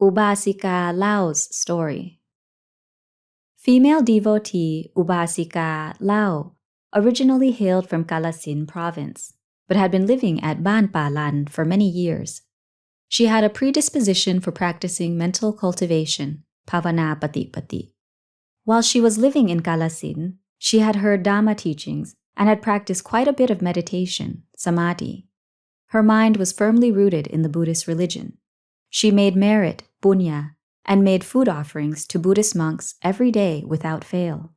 Upāsikā Lao's story. Female devotee Upāsikā Lao originally hailed from Kalasin province, but had been living at Ban Palan for many years. She had a predisposition for practicing mental cultivation, Pavana Patipati. While she was living in Kalasin, she had heard Dhamma teachings and had practiced quite a bit of meditation, samadhi. Her mind was firmly rooted in the Buddhist religion. She made merit, punya, and made food offerings to Buddhist monks every day without fail.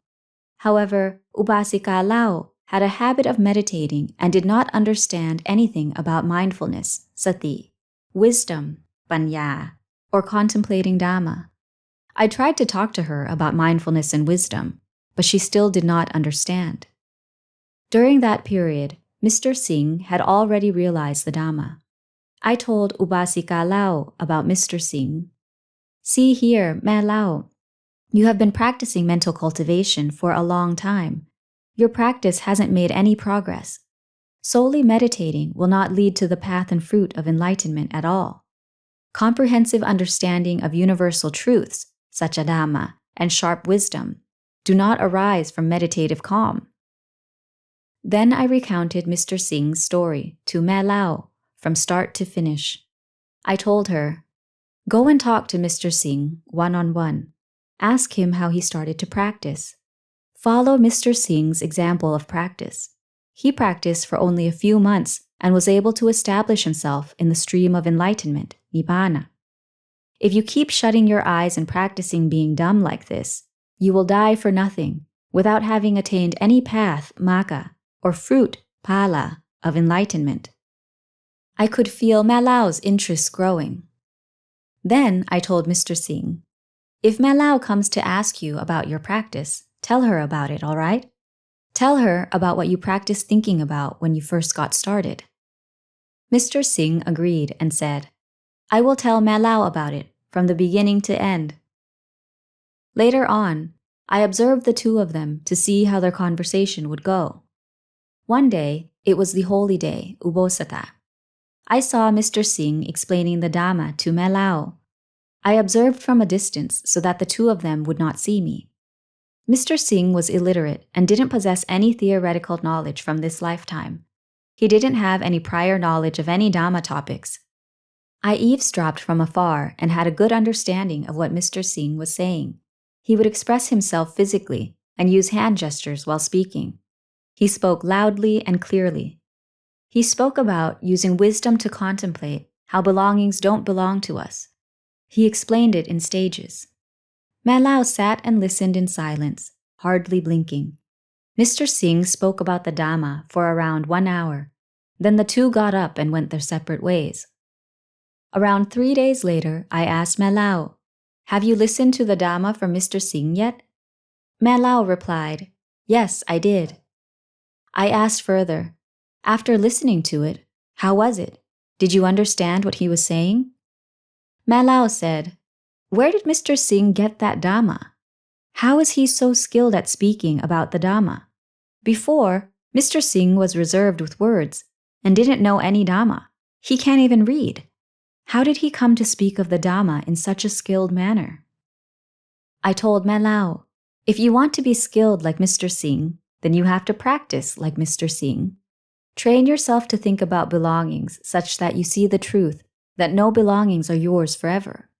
However, Upāsikā Lao had a habit of meditating and did not understand anything about mindfulness, sati, wisdom, paññā, or contemplating Dhamma. I tried to talk to her about mindfulness and wisdom, but she still did not understand. During that period, Mr. Singh had already realized the Dhamma. I told Upāsikā Lao about Mr. Singh. See here, Ma Lao, you have been practicing mental cultivation for a long time. Your practice hasn't made any progress. Solely meditating will not lead to the path and fruit of enlightenment at all. Comprehensive understanding of universal truths, such as Dhamma, and sharp wisdom, do not arise from meditative calm. Then I recounted Mr. Singh's story to Ma Lao from start to finish. I told her, go and talk to Mr. Singh one-on-one. Ask him how he started to practice. Follow Mr. Singh's example of practice. He practiced for only a few months and was able to establish himself in the stream of enlightenment, nibbana. If you keep shutting your eyes and practicing being dumb like this, you will die for nothing without having attained any path, magga, or fruit, phala, of enlightenment. I could feel Ma Lao's interest growing. Then I told Mr. Singh, if Ma Lao comes to ask you about your practice, tell her about it, all right? Tell her about what you practiced thinking about when you first got started. Mr. Singh agreed and said, I will tell Ma Lao about it from the beginning to end. Later on, I observed the two of them to see how their conversation would go. One day, it was the holy day, Ubosata. I saw Mr. Singh explaining the Dhamma to Ma Lao. I observed from a distance so that the two of them would not see me. Mr. Singh was illiterate and didn't possess any theoretical knowledge from this lifetime. He didn't have any prior knowledge of any Dhamma topics. I eavesdropped from afar and had a good understanding of what Mr. Singh was saying. He would express himself physically and use hand gestures while speaking. He spoke loudly and clearly. He spoke about using wisdom to contemplate how belongings don't belong to us. He explained it in stages. Ma Lao sat and listened in silence, hardly blinking. Mr. Singh spoke about the Dhamma for around 1 hour. Then the two got up and went their separate ways. Around 3 days later, I asked Ma Lao, have you listened to the Dhamma from Mr. Singh yet? Ma Lao replied, yes, I did. I asked further, after listening to it, how was it? Did you understand what he was saying? Ma Lao said, where did Mr. Singh get that Dhamma? How is he so skilled at speaking about the Dhamma? Before, Mr. Singh was reserved with words and didn't know any Dhamma. He can't even read. How did he come to speak of the Dhamma in such a skilled manner? I told Ma Lao, if you want to be skilled like Mr. Singh, then you have to practice like Mr. Singh. Train yourself to think about belongings such that you see the truth that no belongings are yours forever.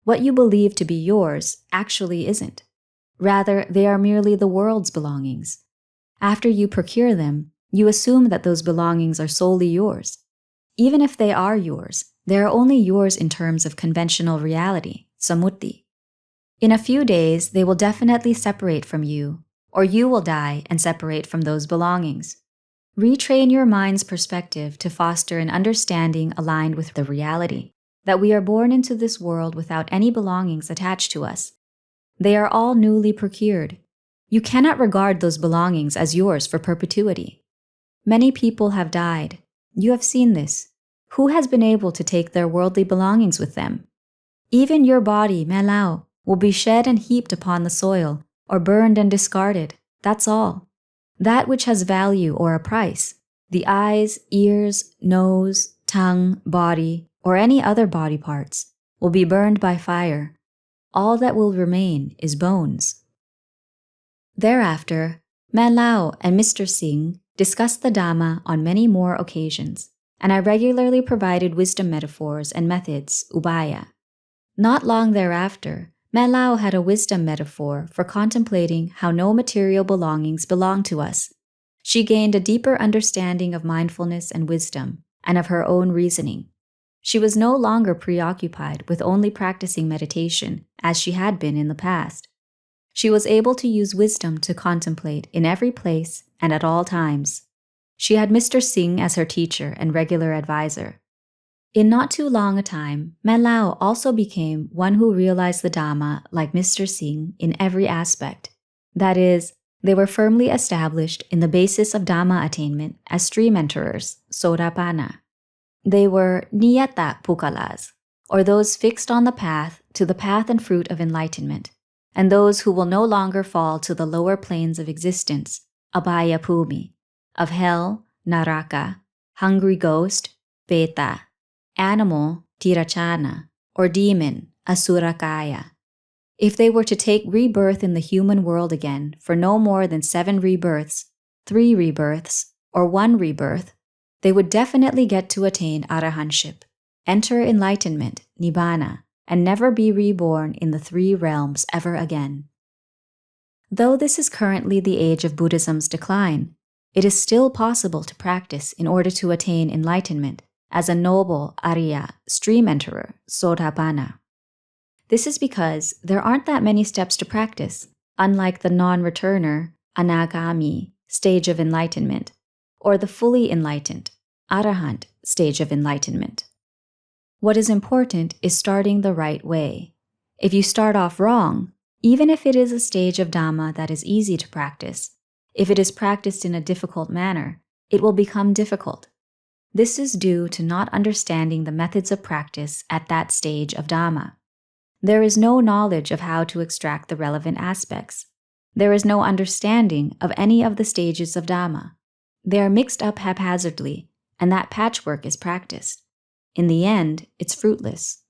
What you believe to be yours actually isn't. Rather, they are merely the world's belongings. After you procure them, you assume that those belongings are solely yours. Even if they are yours, they are only yours in terms of conventional reality, samutti. In a few days, they will definitely separate from you, or you will die and separate from those belongings. Retrain your mind's perspective to foster an understanding aligned with the reality that we are born into this world without any belongings attached to us. They are all newly procured. You cannot regard those belongings as yours for perpetuity. Many people have died. You have seen this. Who has been able to take their worldly belongings with them? Even your body, Ma Lao, will be shed and heaped upon the soil, or burned and discarded. That's all. That which has value or a price, the eyes, ears, nose, tongue, body, or any other body parts, will be burned by fire. All that will remain is bones. Thereafter, Man Lao and Mr. Singh discussed the Dhamma on many more occasions, and I regularly provided wisdom metaphors and methods, ubaya. Not long thereafter, Man Lao had a wisdom metaphor for contemplating how no material belongings belong to us. She gained a deeper understanding of mindfulness and wisdom, and of her own reasoning. She was no longer preoccupied with only practicing meditation, as she had been in the past. She was able to use wisdom to contemplate in every place and at all times. She had Mr. Singh as her teacher and regular advisor. In not too long a time, Man Lao also became one who realized the Dhamma like Mr. Singh in every aspect. That is, they were firmly established in the basis of Dhamma attainment as stream enterers, Sotapanna. They were Niyata Pukalas, or those fixed on the path to the path and fruit of enlightenment, and those who will no longer fall to the lower planes of existence, Abhaya Pumi, of hell, Naraka, hungry ghost, Peta, animal, Tirachana, or demon, Asurakaya. If they were to take rebirth in the human world again for no more than 7 rebirths, 3 rebirths, or 1 rebirth, they would definitely get to attain arahantship, enter enlightenment, nibbana, and never be reborn in the 3 realms ever again. Though this is currently the age of Buddhism's decline, it is still possible to practice in order to attain enlightenment as a noble Ariya, stream enterer, Sotapanna. This is because there aren't that many steps to practice, unlike the non-returner, Anagami, stage of enlightenment, or the fully enlightened, Arahant, stage of enlightenment. What is important is starting the right way. If you start off wrong, even if it is a stage of Dhamma that is easy to practice, if it is practiced in a difficult manner, it will become difficult. This is due to not understanding the methods of practice at that stage of Dhamma. There is no knowledge of how to extract the relevant aspects. There is no understanding of any of the stages of Dhamma. They are mixed up haphazardly, and that patchwork is practiced. In the end, it's fruitless.